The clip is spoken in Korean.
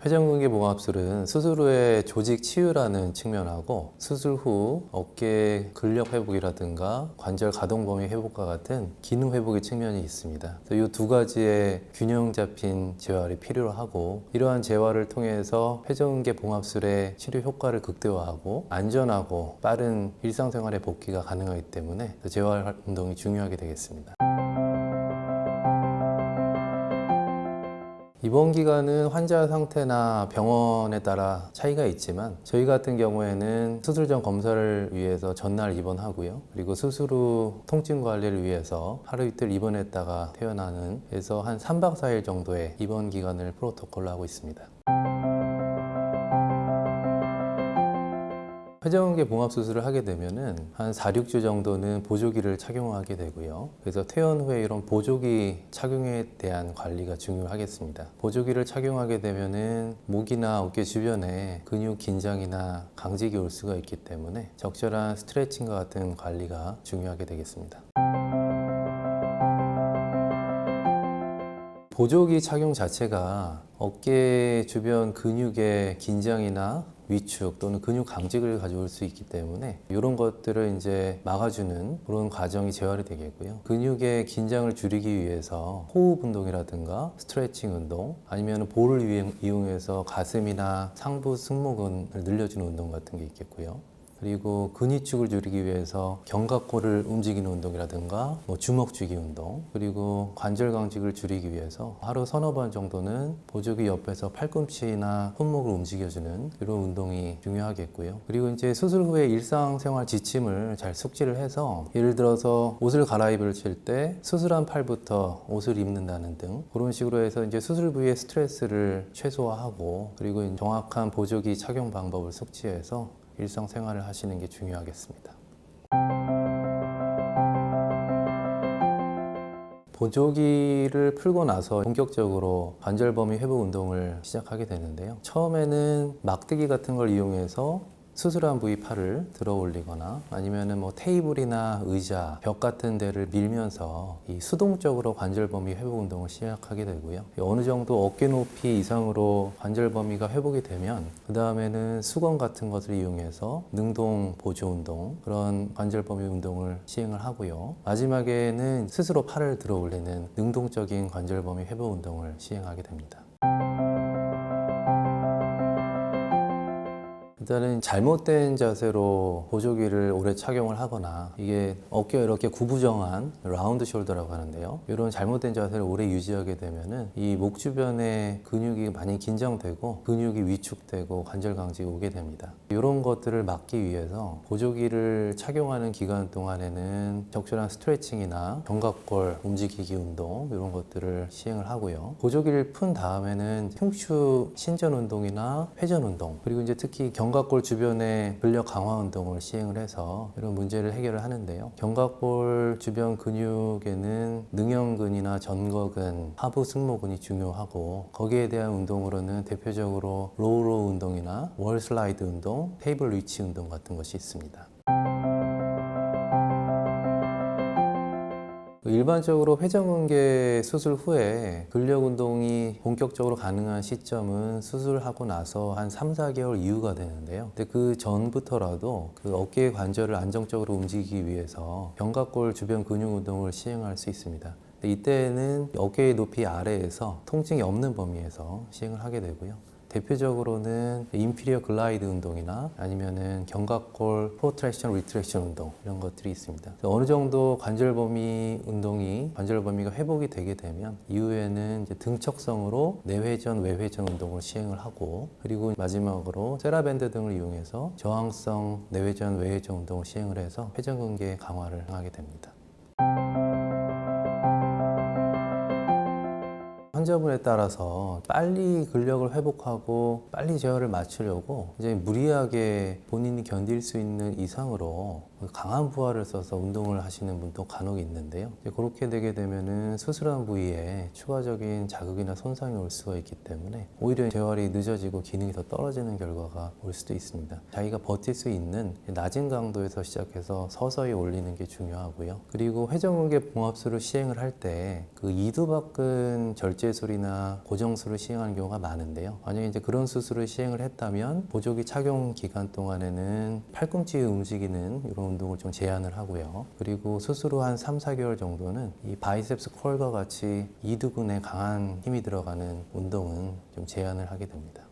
회전근개 봉합술은 수술 후의 조직 치유라는 측면하고 수술 후 어깨 근력 회복이라든가 관절 가동 범위 회복과 같은 기능 회복의 측면이 있습니다. 이 두 가지의 균형 잡힌 재활이 필요로 하고, 이러한 재활을 통해서 회전근개 봉합술의 치료 효과를 극대화하고 안전하고 빠른 일상생활의 복귀가 가능하기 때문에 재활 운동이 중요하게 되겠습니다. 입원 기간은 환자 상태나 병원에 따라 차이가 있지만, 저희 같은 경우에는 수술 전 검사를 위해서 전날 입원하고요. 그리고 수술 후 통증 관리를 위해서 하루 이틀 입원했다가 퇴원하는, 그래서 한 3박 4일 정도의 입원 기간을 프로토콜로 하고 있습니다. 회전근개 봉합 수술을 하게 되면은 한 4, 6주 정도는 보조기를 착용하게 되고요. 그래서 퇴원 후에 이런 보조기 착용에 대한 관리가 중요하겠습니다. 보조기를 착용하게 되면은 목이나 어깨 주변에 근육 긴장이나 강직이 올 수가 있기 때문에 적절한 스트레칭과 같은 관리가 중요하게 되겠습니다. 보조기 착용 자체가 어깨 주변 근육의 긴장이나 위축 또는 근육 강직을 가져올 수 있기 때문에 이런 것들을 이제 막아주는 그런 과정이 재활이 되겠고요. 근육의 긴장을 줄이기 위해서 호흡 운동이라든가 스트레칭 운동, 아니면 볼을 이용해서 가슴이나 상부 승모근을 늘려주는 운동 같은 게 있겠고요. 그리고 근위축을 줄이기 위해서 견갑골을 움직이는 운동이라든가 주먹 쥐기 운동, 그리고 관절 강직을 줄이기 위해서 하루 서너 번 정도는 보조기 옆에서 팔꿈치나 손목을 움직여주는 이런 운동이 중요하겠고요. 그리고 이제 수술 후에 일상생활 지침을 잘 숙지를 해서, 예를 들어서 옷을 갈아입을 때 수술한 팔부터 옷을 입는다는 등 그런 식으로 해서 이제 수술 부위의 스트레스를 최소화하고, 그리고 정확한 보조기 착용 방법을 숙지해서 일상생활을 하시는 게 중요하겠습니다. 보조기를 풀고 나서 본격적으로 관절 범위 회복 운동을 시작하게 되는데요. 처음에는 막대기 같은 걸 이용해서 수술한 부위 팔을 들어 올리거나, 아니면은 테이블이나 의자, 벽 같은 데를 밀면서 이 수동적으로 관절 범위 회복 운동을 시작하게 되고요. 어느 정도 어깨 높이 이상으로 관절 범위가 회복이 되면 그 다음에는 수건 같은 것을 이용해서 능동 보조 운동, 그런 관절 범위 운동을 시행을 하고요. 마지막에는 스스로 팔을 들어 올리는 능동적인 관절 범위 회복 운동을 시행하게 됩니다. 일단은 잘못된 자세로 보조기를 오래 착용을 하거나, 이게 어깨가 이렇게 구부정한 라운드 숄더라고 하는데요. 이런 잘못된 자세를 오래 유지하게 되면은 이 목 주변에 근육이 많이 긴장되고 근육이 위축되고 관절 강직이 오게 됩니다. 이런 것들을 막기 위해서 보조기를 착용하는 기간 동안에는 적절한 스트레칭이나 견갑골 움직이기 운동, 이런 것들을 시행을 하고요. 보조기를 푼 다음에는 흉추 신전 운동이나 회전 운동, 그리고 이제 특히 견갑골 주변의 근력 강화 운동을 시행을 해서 이런 문제를 해결을 하는데요. 견갑골 주변 근육에는 능형근이나 전거근, 하부 승모근이 중요하고, 거기에 대한 운동으로는 대표적으로 로우로우 운동이나 월 슬라이드 운동, 테이블 위치 운동 같은 것이 있습니다. 일반적으로 회전근개 수술 후에 근력 운동이 본격적으로 가능한 시점은 수술하고 나서 한 3, 4개월 이후가 되는데요. 근데 그 전부터라도 그 어깨의 관절을 안정적으로 움직이기 위해서 견갑골 주변 근육 운동을 시행할 수 있습니다. 이때는 어깨의 높이 아래에서 통증이 없는 범위에서 시행을 하게 되고요. 대표적으로는 인피리어 글라이드 운동이나 아니면은 견갑골 프로트랙션, 리트랙션 운동, 이런 것들이 있습니다. 어느 정도 관절 범위 운동이, 관절 범위가 회복이 되게 되면 이후에는 이제 등척성으로 내회전, 외회전 운동을 시행을 하고, 그리고 마지막으로 세라밴드 등을 이용해서 저항성 내회전, 외회전 운동을 시행을 해서 회전근개 강화를 하게 됩니다. 환자분에 따라서 빨리 근력을 회복하고 빨리 재활을 맞추려고 이제 무리하게 본인이 견딜 수 있는 이상으로 강한 부하를 써서 운동을 하시는 분도 간혹 있는데요. 이제 그렇게 되게 되면은 수술한 부위에 추가적인 자극이나 손상이 올 수가 있기 때문에 오히려 재활이 늦어지고 기능이 더 떨어지는 결과가 올 수도 있습니다. 자기가 버틸 수 있는 낮은 강도에서 시작해서 서서히 올리는 게 중요하고요. 그리고 회전근개 봉합술을 시행을 할 때 그 이두박근 절제술이나 고정술을 시행하는 경우가 많은데요. 만약에 이제 그런 수술을 시행을 했다면 보조기 착용 기간 동안에는 팔꿈치 움직이는 이런 운동을 좀 제한을 하고요. 그리고 수술 후 한 3, 4개월 정도는 이 바이셉스 컬과 같이 이두근에 강한 힘이 들어가는 운동은 좀 제한을 하게 됩니다.